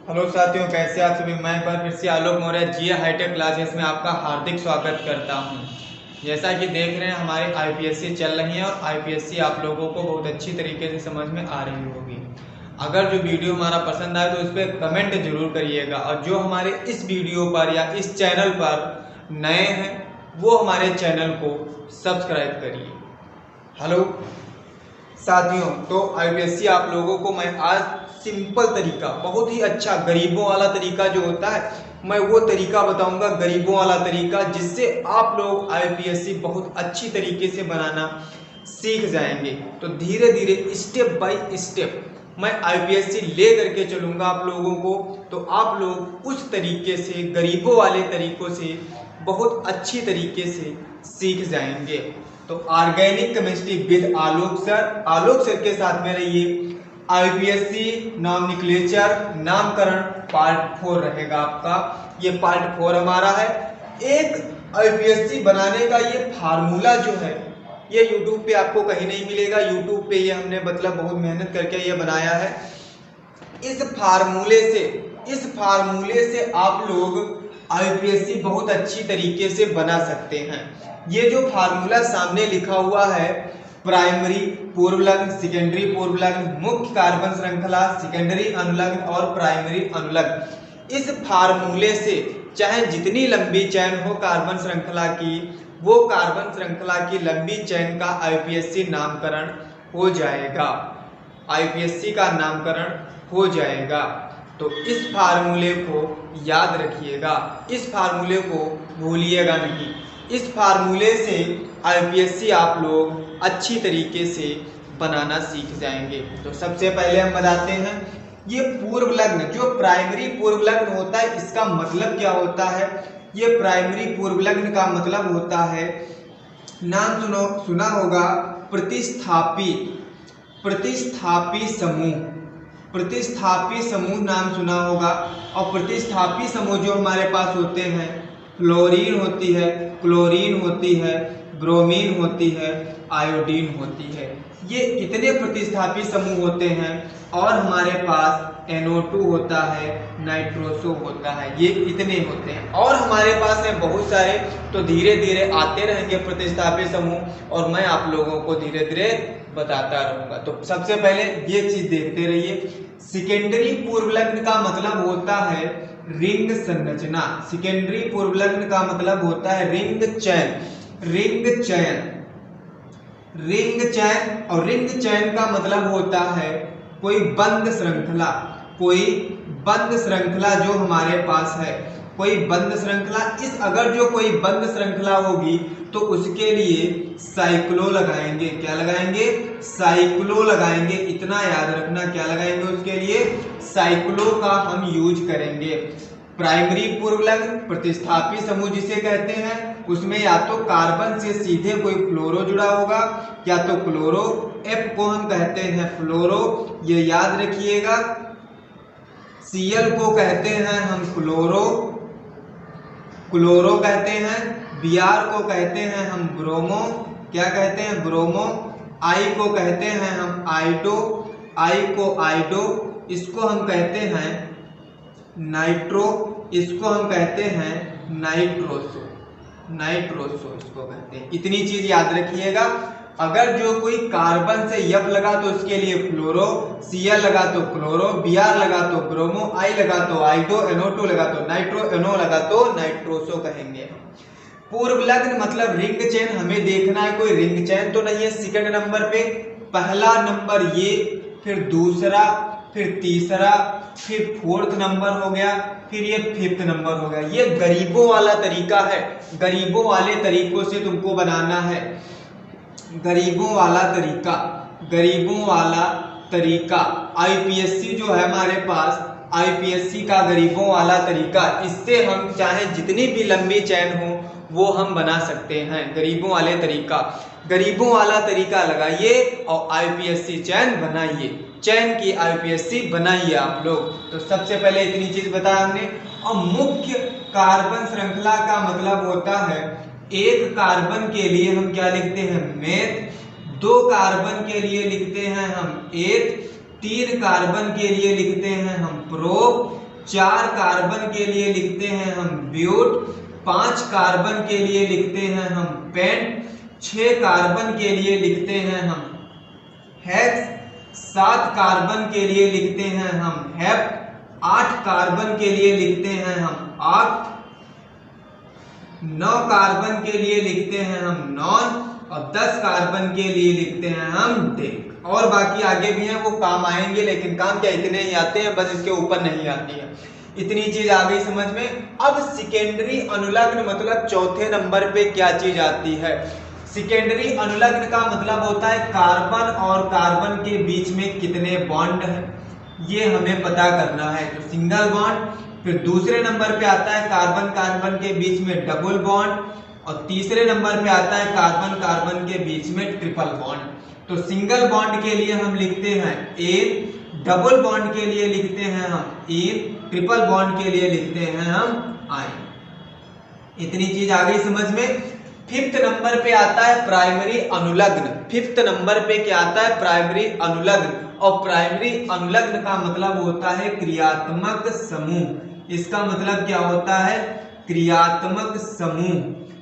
Hello साथियों, कैसे आप सभी। मैं एक बार फिर से आलोक मौर्य जीए हाईटेक क्लासेस में आपका हार्दिक स्वागत करता हूं। जैसा कि देख रहे हैं हमारी आईपीएससी चल रही है और आईपीएससी आप लोगों को बहुत अच्छी तरीके से समझ में आ रही होगी। अगर जो वीडियो हमारा पसंद आए तो इस पर कमेंट जरूर करिएगा, और जो हमारे इस वीडियो पर या इस चैनल पर नए हैं वो हमारे चैनल को सब्सक्राइब करिए। हेलो साथियों, तो आईपीएससी आप लोगों को मैं आज सिंपल तरीका, बहुत ही अच्छा गरीबों वाला तरीका जो होता है, मैं वो तरीका बताऊंगा, गरीबों वाला तरीका, जिससे आप लोग आईपीएससी बहुत अच्छी तरीके से बनाना सीख जाएंगे। तो धीरे धीरे स्टेप बाय स्टेप मैं आईपीएससी ले करके चलूंगा आप लोगों को, तो आप लोग उस तरीके से, गरीबों वाले तरीकों से बहुत अच्छी तरीके से सीख जाएंगे। तो organic chemistry with Alok sir के साथ में रहिए। आईपीएससी नॉमेनक्लेचर, नामकरण पार्ट 4 रहेगा आपका। ये पार्ट 4 हमारा है। एक आईपीएससी बनाने का ये फार्मूला जो है, ये यूट्यूब पे आपको कहीं नहीं मिलेगा। यूट्यूब पे ये हमने मतलब बहुत मेहनत करके ये बनाया है। इस फार्मूले से आप लोग आईपीएससी बहुत अच्छी तरीके से बना सकते हैं। ये जो फार्मूला सामने लिखा हुआ है, प्राइमरी पूर्व लग्न, सेकेंडरी पूर्व लग्न, मुख्य कार्बन श्रृंखला, सेकेंडरी अनुलग्न और प्राइमरी अनुलग्न, इस फार्मूले से चाहे जितनी लंबी चेन हो कार्बन श्रृंखला की, वो कार्बन श्रृंखला की लंबी चेन का आईपीएससी नामकरण हो जाएगा। आईपीएससी का नामकरण हो जाएगा। तो इस फार्मूले को याद रखिएगा, इस फार्मूले को भूलिएगा नहीं। इस फार्मूले से आईपीएससी आप लोग अच्छी तरीके से बनाना सीख जाएंगे। तो सबसे पहले हम बताते हैं, ये पूर्व लग्न, जो प्राइमरी पूर्व लग्न होता है, इसका मतलब क्या होता है। ये प्राइमरी पूर्व लग्न का मतलब होता है, नाम सुना होगा, प्रतिस्थापी समूह। प्रतिस्थापी समूह नाम सुना होगा। और प्रतिस्थापी समूह जो हमारे पास होते हैं, फ्लोरीन होती है, क्लोरीन होती है, ब्रोमीन होती है, आयोडीन होती है। ये इतने प्रतिस्थापी समूह होते हैं। और हमारे पास NO2 होता है, नाइट्रोसो होता है, ये इतने होते हैं। और हमारे पास है बहुत सारे। तो धीरे धीरे आते रहेंगे प्रतिस्थापी समूह, और मैं आप लोगों को धीरे धीरे बताता रहूंगा। तो सबसे पहले ये चीज देखते रहिए। सेकेंडरी पूर्व लग्न का मतलब होता है रिंग संरचना। सेकेंडरी पूर्व लग्न का मतलब होता है रिंग चैन। और रिंग चैन का मतलब होता है कोई बंद श्रृंखला। कोई बंद श्रृंखला जो हमारे पास है, कोई बंद श्रृंखला। अगर जो कोई बंद श्रृंखला होगी तो उसके लिए साइक्लो लगाएंगे। क्या लगाएंगे? साइक्लो लगाएंगे। इतना याद रखना, क्या लगाएंगे उसके लिए? साइक्लो का हम यूज करेंगे। प्राइमरी पूर्व लग्न प्रतिस्थापी समूह जिसे कहते हैं, उसमें या तो कार्बन से सीधे कोई फ्लोरो जुड़ा होगा, या तो क्लोरो। F को हम कहते हैं फ्लोरो, ये याद रखिएगा। Cl को कहते हैं हम क्लोरो कहते हैं। Br को कहते हैं हम ब्रोमो। क्या कहते हैं? ब्रोमो। I को कहते हैं हम आइडो। इसको हम कहते हैं नाइट्रो। इसको हम कहते हैं नाइट्रोसो इसको कहते हैं। इतनी चीज याद रखिएगा। अगर जो कोई कार्बन से F लगा तो उसके लिए फ्लोरो, Cl लगा तो क्लोरो, Br लगा तो ब्रोमो, I लगा तो आइडो, NO2 लगा तो नाइट्रो, NO लगा तो नाइट्रोसो कहेंगे। पूर्व लग्न मतलब रिंग चेन। हमें देखना है कोई रिंग चेन तो नहीं है। सेकंड नंबर पे पहला नंबर ये, फिर दूसरा, फिर तीसरा, फिर फोर्थ नंबर हो गया, फिर ये फिफ्थ नंबर हो गया। ये गरीबों वाला तरीका है। गरीबों वाले तरीकों से तुमको बनाना है। गरीबों वाला तरीका आईपीएससी जो है हमारे पास, आईपीएससी का गरीबों वाला तरीका, इससे हम चाहे जितनी भी लंबी चैन हो वो हम बना सकते हैं। गरीबों वाला तरीका लगाइए और आईपीएससी चैन बनाइए। चैन की आईपीएससी बनाइए आप लोग। तो सबसे पहले इतनी चीज बताया हमने। और मुख्य कार्बन श्रृंखला का मतलब होता है, एक कार्बन के लिए हम क्या लिखते हैं? मेथ। 2 कार्बन के लिए लिखते हैं हम एथ। 3 कार्बन के लिए लिखते हैं हम प्रोप। 4 कार्बन के लिए लिखते हैं हम ब्यूट, 5 कार्बन के लिए लिखते हैं हम पेंट, 6 कार्बन के लिए लिखते हैं हम हेक्स, 7 कार्बन के लिए लिखते हैं हम हेप्ट, 8 कार्बन के लिए लिखते हैं हम ऑक्ट, 9 कार्बन के लिए लिखते हैं हम नॉन और 10 कार्बन के लिए लिखते हैं हम डेक। और बाकी आगे भी हैं, वो काम आएंगे, लेकिन काम क्या इतने ही आते हैं, बस इसके ऊपर नहीं आती है। इतनी चीज आ गई समझ में। अब सेकेंडरी अनुलग्न मतलब चौथे नंबर पे क्या चीज आती है। सेकेंडरी अनुलग्न का मतलब होता है कार्बन और कार्बन के बीच में कितने बॉन्ड है, ये हमें पता करना है। तो सिंगल बॉन्ड, फिर दूसरे नंबर पे आता है कार्बन कार्बन के बीच में डबल बॉन्ड, और तीसरे नंबर पे आता है कार्बन कार्बन के बीच में ट्रिपल बॉन्ड। तो सिंगल बॉन्ड के लिए हम लिखते हैं एन, डबल बॉन्ड के लिए लिखते हैं हम इन, ट्रिपल बॉन्ड के लिए लिखते हैं हम आइन। इतनी चीज आ गई समझ में। फिफ्थ नंबर पे आता है प्राइमरी अनुलग्न। फिफ्थ नंबर पे क्या आता है, प्राइमरी अनुलग्न। और प्राइमरी अनुलग्न का मतलब होता है क्रियात्मक समूह। इसका मतलब क्या होता है, क्रियात्मक समूह।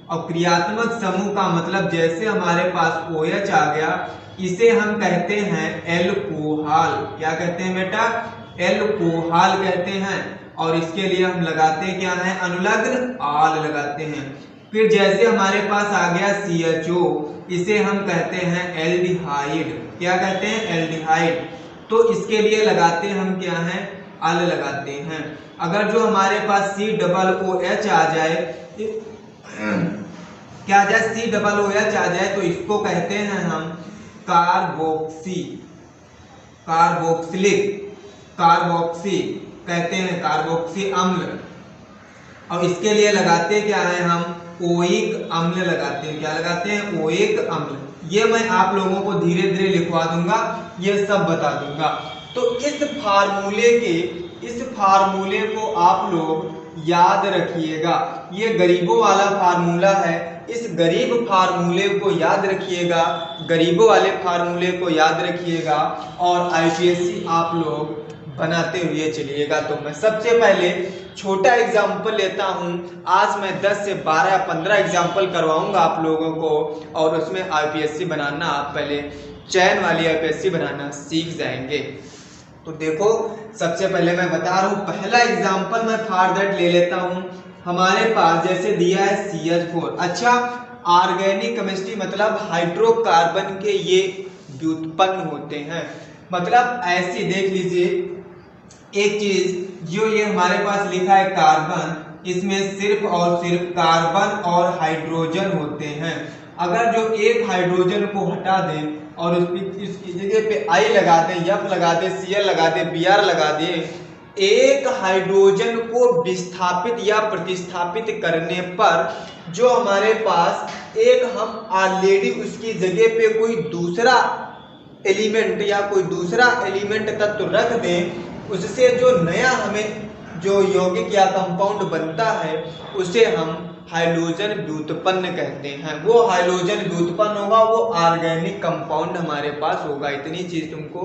और क्रियात्मक समूह का मतलब जैसे हमारे पास OH आ गया, इसे हम कहते हैं एल्कोहल। क्या कहते हैं बेटा, एल्कोहल कहते हैं। और इसके लिए हम लगाते क्या है, अनुलग्न आल लगाते हैं। फिर जैसे हमारे पास आ गया CHO, इसे हम कहते हैं एल्डिहाइड। क्या कहते हैं, एल्डिहाइड। तो इसके लिए लगाते हम क्या है, अल लगाते हैं। अगर जो हमारे पास COOH आ जाए, क्या आ जाए, COOH आ जाए, तो इसको कहते हैं हम कार्बोक्सी, कार्बोक्सिलिक, कार्बोक्सी कहते हैं, कार्बोक्सी अम्ल। और इसके लिए लगाते क्या है हम, ओइक अम्ल लगाते हैं। क्या लगाते हैं, ओइक अम्ल। ये मैं आप लोगों को धीरे धीरे लिखवा दूंगा, ये सब बता दूंगा। तो इस फार्मूले को आप लोग याद रखिएगा। ये गरीबों वाला फार्मूला है, इस गरीब फार्मूले को याद रखिएगा, गरीबों वाले फार्मूले को याद रखिएगा और IPSC आप लोग बनाते हुए चलिएगा। तो मैं सबसे पहले छोटा एग्जाम्पल लेता हूं। आज मैं 10 से 12 15 एग्जाम्पल करवाऊंगा आप लोगों को, और उसमें IPSC बनाना आप पहले चयन वाली IPSC बनाना सीख जाएंगे। तो देखो, सबसे पहले मैं बता रहा हूँ, पहला एग्जाम्पल मैं फॉर दैट ले लेता हूँ। हमारे पास जैसे दिया है CH4। अच्छा, ऑर्गेनिक केमिस्ट्री मतलब हाइड्रोकार्बन के ये व्युत्पन्न होते हैं। मतलब ऐसी देख लीजिए एक चीज, जो ये हमारे पास लिखा है कार्बन, इसमें सिर्फ और सिर्फ कार्बन और हाइड्रोजन होते हैं। अगर जो एक हाइड्रोजन को हटा दें और इसकी जगह पे I लगा दें, F लगा दें, Cl लगा दें, Br लगा दें, एक हाइड्रोजन को विस्थापित या प्रतिस्थापित करने पर जो हमारे पास एक हम ऑलरेडी उसकी जगह पे कोई दूसरा एलिमेंट या कोई दूसरा एलिमेंट तत्व रख दें, उससे जो नया हमें जो यौगिक या कंपाउंड बनता है उसे हम हाइड्रोजन व्युत्पन्न कहते हैं। वो हाइड्रोजन व्युत्पन्न होगा, वो ऑर्गेनिक कंपाउंड हमारे पास होगा। इतनी चीज तुमको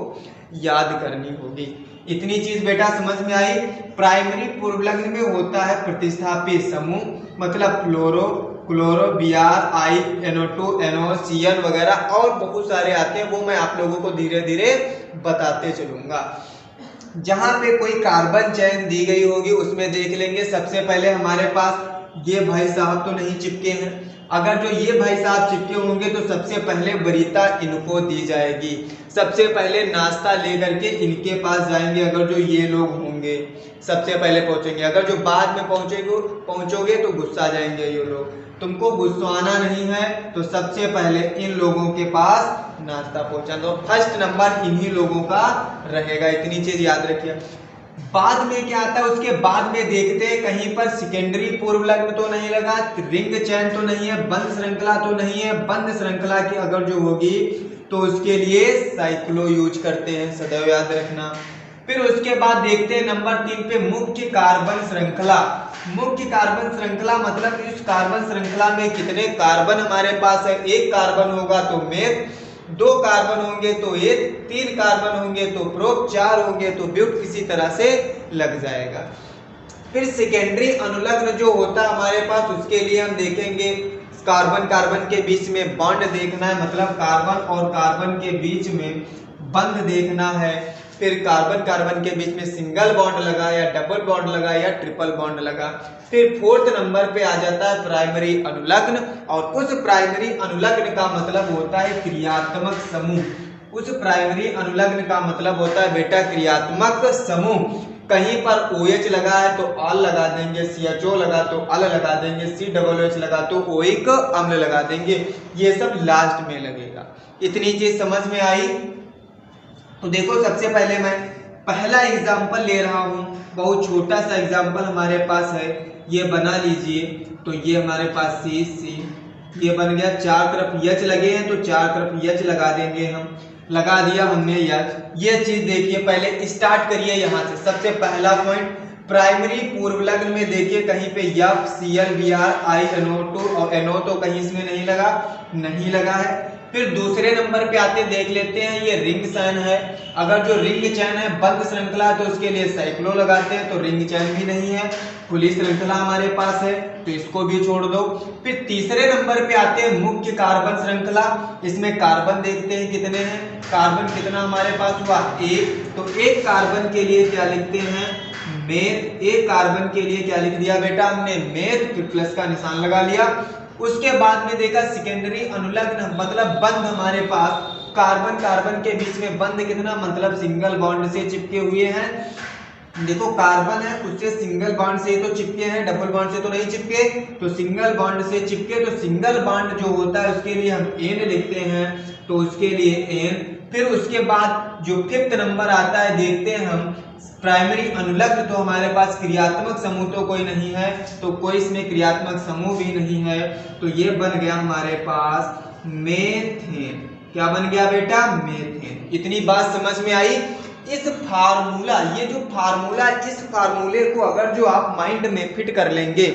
याद करनी होगी। इतनी चीज बेटा समझ में आई। प्राइमरी पूर्वलग्न में होता है प्रतिस्थापित समूह, मतलब फ्लोरो, chloro, Br, I, NO2, NO, Cl वगैरह और बहुत सारे आते हैं, वो मैं आप लोगों को धीरे धीरे बताते चलूंगा। जहां पे कोई कार्बन चेन दी गई होगी उसमें देख लेंगे। सबसे पहले हमारे पास ये भाई साहब तो नहीं चिपके हैं। अगर जो ये भाई साहब चिपके होंगे तो सबसे पहले वरीयता इनको दी जाएगी। सबसे पहले नाश्ता लेकर के इनके पास जाएंगे। अगर जो ये लोग होंगे सबसे पहले पहुंचेंगे, अगर जो बाद में पहुंचोगे तो गुस्सा जाएंगे ये लोग। तुमको गुस्साना नहीं है तो सबसे पहले इन लोगों के पास नाश्ता पहुंचा दो। फर्स्ट नंबर इन्हीं लोगों का रहेगा। इतनी चीज याद रखिए। बाद में क्या आता है, उसके बाद में देखते हैं कहीं पर सेकेंडरी पूर्वलग्न तो नहीं लगा, रिंग चैन तो नहीं है, बंद श्रृंखला तो नहीं है। बंद श्रृंखला की अगर जो होगी तो उसके लिए साइक्लो यूज करते हैं, सदैव याद रखना। फिर उसके बाद देखते हैं नंबर 3 पे मुख्य कार्बन श्रृंखला। मुख्य कार्बन श्रृंखला मतलब इस कार्बन श्रृंखला में कितने कार्बन हमारे पास है। एक कार्बन होगा तो मेथ, 2 कार्बन होंगे तो एथ, 3 कार्बन होंगे तो प्रोप, 4 होंगे तो ब्यूट, इसी तरह से लग जाएगा। फिर सेकेंडरी अनुलग्न जो होता है हमारे पास, उसके लिए हम देखेंगे कार्बन कार्बन के बीच में बॉन्ड देखना है, मतलब कार्बन और कार्बन के बीच में बंध देखना है। फिर कार्बन कार्बन के बीच में सिंगल बॉन्ड लगा या डबल बॉन्ड लगा या ट्रिपल बॉन्ड लगा। फिर फोर्थ नंबर पे आ जाता है प्राइमरी अनुलग्न, और उस प्राइमरी अनुलग्न का मतलब होता है क्रियात्मक समूह। उस प्राइमरी अनुलग्न का मतलब होता है बेटा क्रियात्मक समूह। कहीं पर OH लगा है तो अल लगा देंगे, CHO लगा तो अल लगा देंगे, COOH लगा तो ओइक अम्ल लगा देंगे, ये सब लास्ट में लगेगा। इतनी चीज समझ में आई? तो देखो सबसे पहले मैं पहला एग्जाम्पल ले रहा हूँ, बहुत छोटा सा एग्जाम्पल हमारे पास है, ये बना लीजिए। तो ये हमारे पास C ये बन गया, चार तरफ H लगे हैं तो चार तरफ H लगा देंगे हम, लगा दिया हमने H। ये चीज देखिए, पहले स्टार्ट करिए यहाँ से। सबसे पहला पॉइंट प्राइमरी पूर्वलग्न में देखिए कहीं पे FCl Br NO2 और NO तो कहीं इसमें नहीं लगा है। फिर दूसरे नंबर पे आते देख लेते हैं, ये रिंग चैन है। अगर जो रिंग चैन है बंद श्रृंखला तो उसके लिए साइक्लो लगाते हैं, तो रिंग चैन भी नहीं है। खुली श्रृंखला हमारे पास है तो इसको भी छोड़ दो। फिर तीसरे नंबर पे आते हैं मुख्य कार्बन श्रृंखला। इसमें कार्बन देखते हैं कितने हैं, कार्बन कितना हमारे पास हुआ, एक। तो एक कार्बन के लिए क्या लिखते हैं, मेथ। एक कार्बन के लिए क्या लिख दिया बेटा हमने, मेथ, फिर प्लस का निशान लगा लिया। उसके बाद में देखा सेकेंडरी अनुलग्न, मतलब बंध हमारे पास कार्बन कार्बन के बीच में बंध कितना, मतलब सिंगल बॉन्ड से चिपके हुए हैं। देखो कार्बन है उससे सिंगल बॉन्ड से तो चिपके हैं, डबल बॉन्ड से तो नहीं चिपके, तो सिंगल बॉन्ड से चिपके। तो सिंगल बॉन्ड जो होता है उसके लिए हम N लिखते हैं, तो उसके लिए N। फिर उसके बाद जो फिफ्थ नंबर आता है देखते हैं हम प्राइमरी अनुलग्न, तो हमारे पास क्रियात्मक समूह तो कोई नहीं है, तो कोई इसमें क्रियात्मक समूह भी नहीं है। तो ये बन गया हमारे पास मेथेन। क्या बन गया बेटा, मेथेन। इतनी बात समझ में आई? इस फार्मूला, ये जो फार्मूला, इस फार्मूले को अगर जो आप माइंड में फिट कर लेंगे,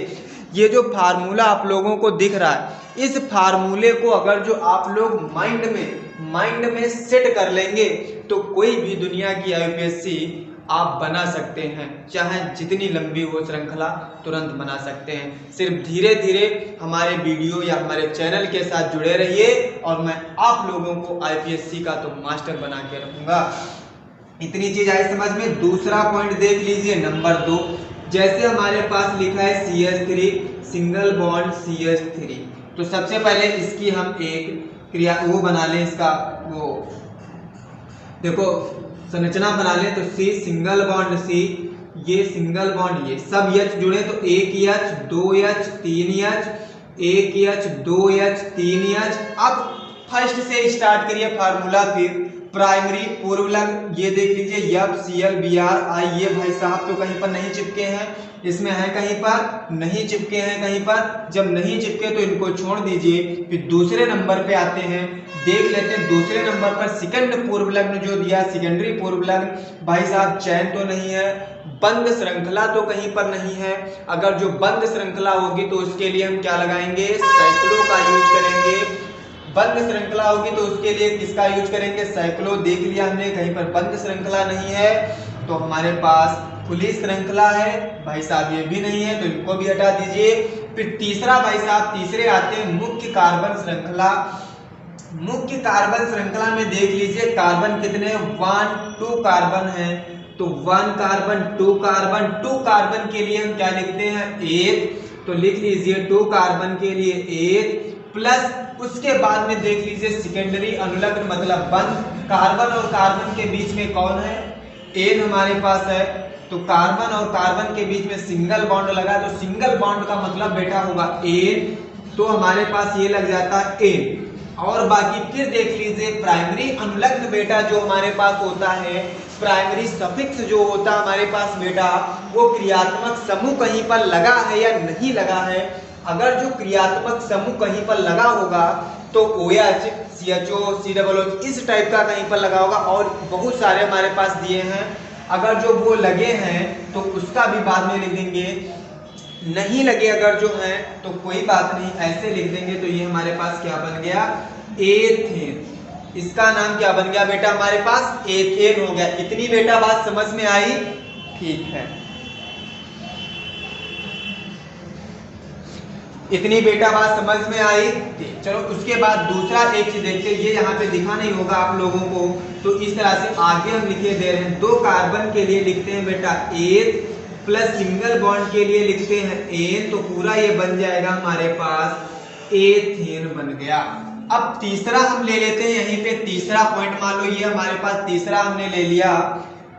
ये जो फार्मूला आप लोगों को दिख रहा है, इस फार्मूले को अगर जो आप लोग माइंड में सेट कर लेंगे तो कोई भी दुनिया की यूपीएससी आप बना सकते हैं, चाहे जितनी लंबी हो श्रृंखला तुरंत बना सकते हैं। सिर्फ धीरे धीरे हमारे वीडियो या हमारे चैनल के साथ जुड़े रहिए और मैं आप लोगों को आईपीएससी का तो मास्टर बना के रखूंगा। इतनी चीज आई समझ में? दूसरा पॉइंट देख लीजिए, नंबर 2। जैसे हमारे पास लिखा है CH3 सिंगल बॉन्ड CH3, तो सबसे पहले इसकी हम एक क्रिया वो बना लें, इसका वो देखो संरचना बना लें। तो C सिंगल बॉन्ड C, ये सिंगल बॉन्ड, ये सब H जुड़े तो एक H 2H 3H, एक H 2H 3H। अब फर्स्ट से स्टार्ट करिए फार्मूला। फिर प्राइमरी पूर्वलग्न, ये देख लीजिए FCl Br ये भाई साहब तो कहीं पर नहीं चिपके हैं, इसमें है कहीं पर नहीं चिपके हैं कहीं पर। जब नहीं चिपके तो इनको छोड़ दीजिए। फिर दूसरे नंबर पे आते हैं, देख लेते हैं दूसरे नंबर पर सेकंड पूर्वलग्न जो दिया, सेकेंडरी पूर्वलग्न। भाई साहब चैन तो नहीं है, बंद श्रृंखला तो कहीं पर नहीं है। अगर जो बंद श्रृंखला होगी तो उसके लिए हम क्या लगाएंगे, साइक्लो का यूज करेंगे। बंद श्रृंखला होगी तो उसके लिए किसका यूज करेंगे, साइक्लो। देख लिया हमने, कहीं पर बंद श्रृंखला नहीं है तो हमारे पास खुली श्रृंखला है। भाई साहब ये भी नहीं है तो इनको भी हटा दीजिए। फिर तीसरा भाई साहब, तीसरे आते हैं मुख्य कार्बन श्रृंखला। मुख्य कार्बन श्रृंखला में देख लीजिए कार्बन कितने, 1 2 कार्बन है, तो 1 कार्बन 2 कार्बन। 2 कार्बन के लिए हम क्या लिखते हैं, 1, तो लिख लीजिए 2 कार्बन के लिए 1 प्लस। उसके बाद में देख लीजिए सेकेंडरी अनुलग्न, मतलब बंद। कार्बन और कार्बन के बीच में कौन है, N हमारे पास है, तो कार्बन और कार्बन के बीच में सिंगल बॉन्ड लगा, तो सिंगल बॉन्ड का मतलब बेटा होगा N, तो हमारे पास ये लग जाता है N। और बाकी फिर देख लीजिए प्राइमरी अनुलग्न बेटा जो हमारे पास होता है, प्राइमरी सफिक्स जो होता है हमारे पास बेटा, वो क्रियात्मक समूह कहीं पर लगा है या नहीं लगा है। अगर जो क्रियात्मक समूह कहीं पर लगा होगा तो OH CHO COOH इस टाइप का कहीं पर लगा होगा, और बहुत सारे हमारे पास दिए हैं। अगर जो वो लगे हैं तो उसका भी बाद में लिख देंगे, नहीं लगे अगर जो है तो कोई बात नहीं, ऐसे लिख देंगे। तो ये हमारे पास क्या बन गया, एथेन। इसका नाम क्या बन गया बेटा, हमारे पास एथेन हो गया। इतनी बेटा बात समझ में आई? ठीक है। इतनी बेटा बात समझ में आई। चलो उसके बाद दूसरा एक चीज देखते हैं, ये यहाँ पे दिखा नहीं होगा आप लोगों को, तो इस तरह से आगे हम लिखे दे रहे हैं। 2 कार्बन के लिए लिखते हैं बेटा एथ प्लस सिंगल बॉन्ड के लिए लिखते हैं एन, तो पूरा ये बन जाएगा हमारे पास एथेन बन गया। अब तीसरा हम ले लेते हैं, यहीं पे तीसरा पॉइंट मान लो ये हमारे पास तीसरा हमने ले लिया।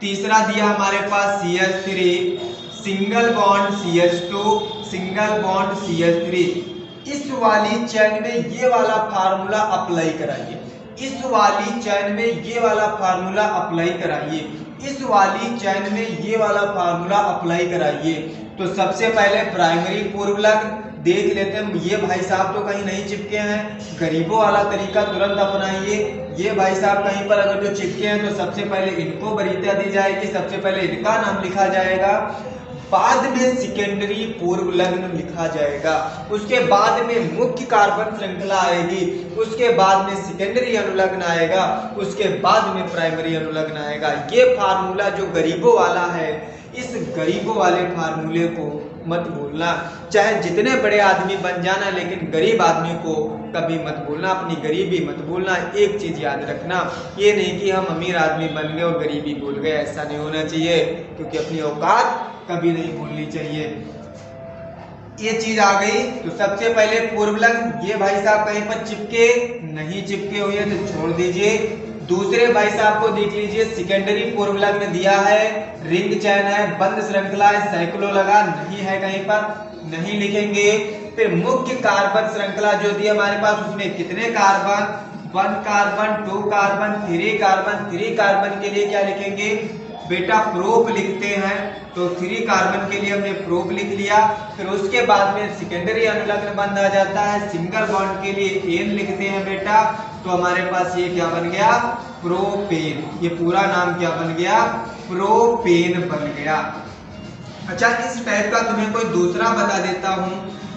तीसरा दिया हमारे पास CH3 single bond CH2 single bond CH3। इस वाली चैन में ये वाला फार्मूला अप्लाई कराइए, इस वाली चैन में ये वाला फार्मूला अप्लाई कराइए, इस वाली चैन में ये वाला फार्मूला अप्लाई कराइए। तो सबसे पहले प्राइमरी पूर्व लग्न देख लेते हैं। ये भाई साहब तो कहीं नहीं चिपके हैं, गरीबों वाला तरीका तुरंत अपनाइए। ये भाई साहब कहीं पर अगर जो चिपके हैं तो सबसे पहले इनको वरीयता दी जाएगी, सबसे पहले इनका नाम लिखा जाएगा, बाद में सेकेंडरी पूर्व लग्न लिखा जाएगा, उसके बाद में मुख्य कार्बन श्रृंखला आएगी, उसके बाद में सेकेंडरी अनुलग्न आएगा, उसके बाद में प्राइमरी अनुलग्न आएगा। ये फार्मूला जो गरीबों वाला है, इस गरीबों वाले फार्मूले को मत भूलना। चाहे जितने बड़े आदमी बन जाना, लेकिन गरीब आदमी को कभी मत भूलना, अपनी गरीबी मत भूलना। एक चीज याद रखना, ये नहीं कि हम अमीर आदमी बन गए और गरीबी भूल गए, ऐसा नहीं होना चाहिए, क्योंकि अपनी औकात कभी नहीं भूलनी चाहिए। ये चीज आ गई। तो सबसे पहले पूर्व लग्न, ये भाई साहब कहीं पर चिपके नहीं, चिपके हुए तो छोड़ दीजिए। दूसरे भाई साहब को देख लीजिए, सेकेंडरी पूर्व लग्न दिया है, रिंग चैन है, बंद श्रृंखला है, साइक्लो लगा नहीं है, कहीं पर नहीं लिखेंगे। फिर मुख्य कार्बन श्रृंखला जो दी हमारे पास, उसमें कितने carbon, 1 carbon 2 carbon 3 carbon, 3 carbon के लिए क्या लिखेंगे बेटा, प्रोप लिखते हैं। तो 3 कार्बन के लिए हमने प्रोप लिख लिया। फिर उसके बाद में सेकेंडरी अनुलग्न बंद आ जाता है, सिंगल बॉन्ड के लिए एन लिखते हैं बेटा। तो हमारे पास ये क्या बन गया, प्रोपेन। ये पूरा नाम क्या बन गया, प्रोपेन बन गया। अच्छा, इस टाइप का तुम्हें कोई दूसरा बता देता हूं,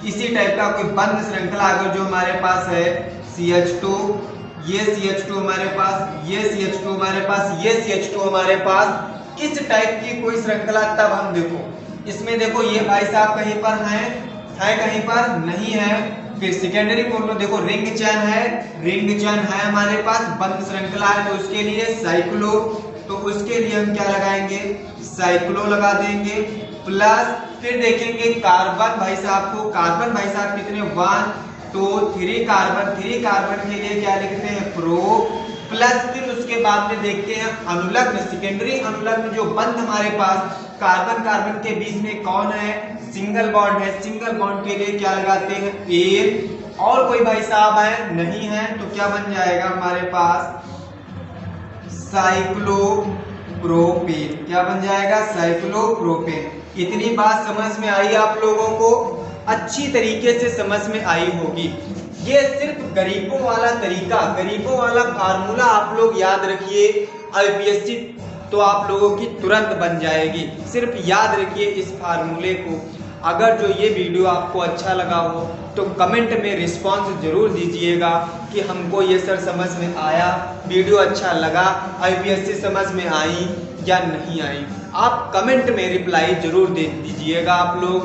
इसी टाइप का कोई बंद श्रृंखला अगर जो हमारे पास है, CH2, ये CH2 हमारे पास, ये CH2 हमारे पास, ये CH2 हमारे पास, इस टाइप की कोई श्रृंखला, तब हम देखो इसमें देखो ये भाई साहब कहीं पर हैं, कहीं पर नहीं है। फिर सेकेंडरी पूर्व में देखो रिंग चैन है, रिंग चैन है हमारे पास, बंद श्रृंखला है, तो उसके लिए साइक्लो, तो उसके लिए हम क्या लगाएंगे, साइक्लो लगा देंगे। प्लस फिर देखेंगे कार्बन भाई साहब को, कार्बन भाई साहब कितने 1, तो 3 कार्बन के लिए क्या लिखते हैं, प्रो। प्लस फिर उसके बाद में देखते हैं अनुलग्न, सेकेंडरी अनुलग्न जो बंद हमारे पास कार्बन कार्बन के बीच में कौन है, सिंगल बॉन्ड है, सिंगल बॉन्ड के लिए क्या लगाते हैं, एन। और कोई भाई साहब है नहीं है, तो क्या बन जाएगा हमारे पास, साइक्लोप्रोपेन। क्या बन जाएगा, साइक्लोप्रोपेन। इतनी बात समझ में आई आप लोगों को, अच्छी तरीके से समझ में आई होगी। ये सिर्फ गरीबों वाला तरीका, गरीबों वाला फार्मूला आप लोग याद रखिए, IPSC तो आप लोगों की तुरंत बन जाएगी। सिर्फ याद रखिए इस फार्मूले को। अगर जो ये वीडियो आपको अच्छा लगा हो तो कमेंट में रिस्पांस जरूर दीजिएगा कि हमको ये सर समझ में आया, वीडियो अच्छा लगा, IPSC समझ में आई या नहीं आई। आप कमेंट में रिप्लाई जरूर दे दीजिएगा आप लोग।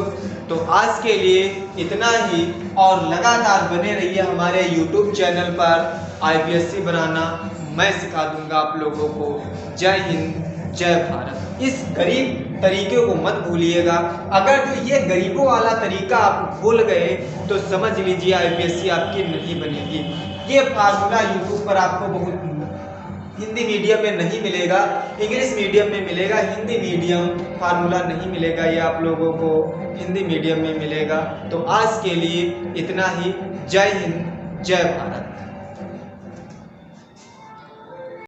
तो आज के लिए इतना ही, और लगातार बने रहिए हमारे YouTube चैनल पर। IPSC बनाना मैं सिखा दूंगा आप लोगों को। जय हिंद, जय भारत। इस गरीब तरीके को मत भूलिएगा। अगर जो ये गरीबों वाला तरीका आप भूल गए तो समझ लीजिए IPSC आपकी नहीं बनेगी। ये फार्मूला YouTube पर आपको बहुत हिंदी मीडियम में नहीं मिलेगा, इंग्लिश मीडियम में मिलेगा, हिंदी मीडियम फार्मूला नहीं मिलेगा, ये आप लोगों को हिंदी मीडियम में मिलेगा। तो आज के लिए इतना ही। जय हिंद, जय भारत।